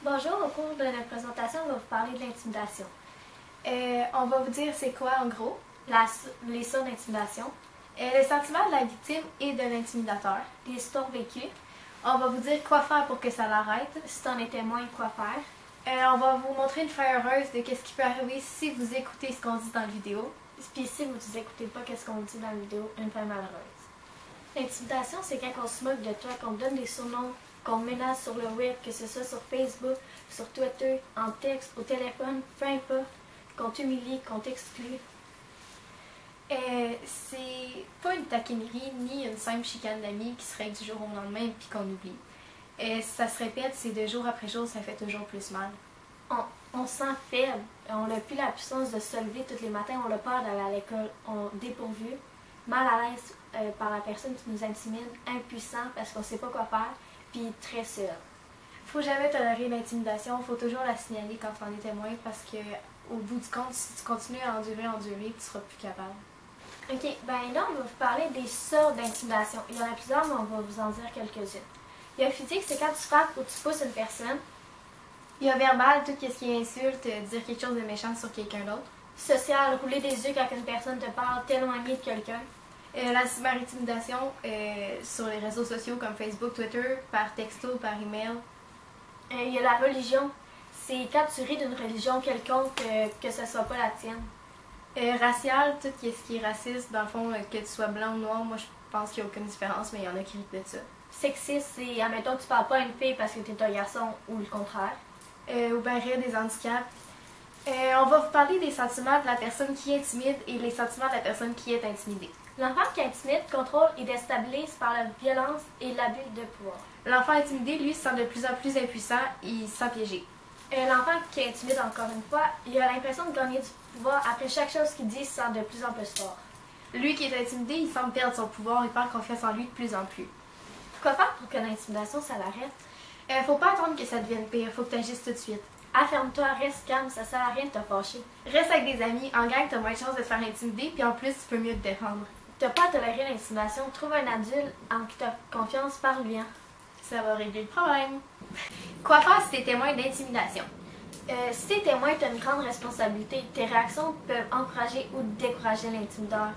Bonjour, au cours de notre présentation, on va vous parler de l'intimidation. On va vous dire c'est quoi en gros, Les sortes d'intimidation, le sentiment de la victime et de l'intimidateur. les histoires vécues, On va vous dire quoi faire pour que ça l'arrête. si t'en es témoin, quoi faire. On va vous montrer une fin heureuse de ce qui peut arriver si vous écoutez ce qu'on dit dans la vidéo. Puis si vous n'écoutez pas ce qu'on dit dans la vidéo, une fin malheureuse. L'intimidation, c'est quand on se moque de toi, qu'on te donne des surnoms, qu'on te menace sur le web, que ce soit sur Facebook, sur Twitter, en texte, au téléphone, peu importe, qu'on t'humilie, qu'on t'exclut. C'est pas une taquinerie ni une simple chicane d'amis qui se règle du jour au lendemain puis qu'on oublie. Ça se répète, c'est de jour après jour, ça fait toujours plus mal. On se sent faible, on n'a plus la puissance de se lever tous les matins, on a peur d'aller à l'école, on dépourvu, mal à l'aise par la personne qui nous intimide, impuissant parce qu'on ne sait pas quoi faire, puis très seul. Faut jamais tolérer l'intimidation, faut toujours la signaler quand on est témoin parce que au bout du compte, si tu continues à endurer, tu seras plus capable. Ok, ben là on va vous parler des sortes d'intimidation. Il y en a plusieurs, mais on va vous en dire quelques-unes. Il y a physique, c'est quand tu frappes ou tu pousses une personne. Il y a verbal, tout ce qui est insulte, dire quelque chose de méchant sur quelqu'un d'autre. Social, rouler des yeux quand une personne te parle, t'éloigner de quelqu'un. La cyberintimidation sur les réseaux sociaux comme Facebook, Twitter, par texto, par email. Il y a la religion. C'est quand tu ris d'une religion quelconque, que ce soit pas la tienne. Racial, tout ce qui est raciste, dans le fond, que tu sois blanc ou noir, moi je pense qu'il n'y a aucune différence, mais il y en a qui rient de ça. Sexiste, c'est, admettons, tu parles pas à une fille parce que t'es un garçon ou le contraire. Ou bien rire des handicaps. On va vous parler des sentiments de la personne qui intimide et les sentiments de la personne qui est intimidée. L'enfant qui intimide, contrôle et déstabilise par la violence et l'abus de pouvoir. L'enfant intimidé, lui, se sent de plus en plus impuissant et il se sent piégé. L'enfant qui intimide, encore une fois, il a l'impression de gagner du pouvoir. Après chaque chose qu'il dit, il se sent de plus en plus fort. Lui qui est intimidé, il semble perdre son pouvoir et perd confiance en lui de plus en plus. Quoi faire pour que l'intimidation, ça l'arrête? Faut pas attendre que ça devienne pire, faut que tu agisses tout de suite. Affirme-toi, reste calme, ça sert à rien de te fâcher. Reste avec des amis, en gang, t'as moins de chances de te faire intimider, puis en plus, tu peux mieux te défendre. T'as pas à tolérer l'intimidation, trouve un adulte en qui t'as confiance, parle-lui. Ça va régler le problème. Quoi faire si t'es témoin d'intimidation? Si t'es témoin, t'as une grande responsabilité. Tes réactions peuvent encourager ou décourager l'intimideur.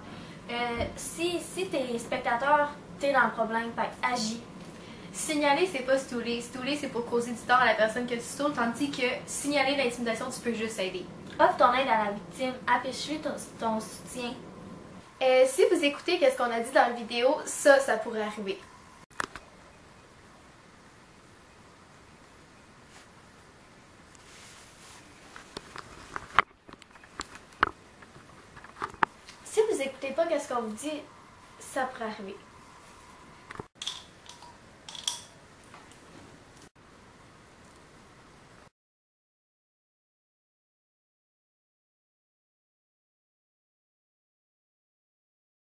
Si t'es spectateur, t'es dans le problème, fait agis. Signaler, c'est pas stouler. Stouler, c'est pour causer du tort à la personne que tu stoules, tandis que signaler l'intimidation, tu peux juste aider. Offre ton aide à la victime, affiche-lui ton soutien. Si vous écoutez ce qu'on a dit dans la vidéo, ça pourrait arriver. Si vous écoutez pas ce qu'on vous dit, ça pourrait arriver.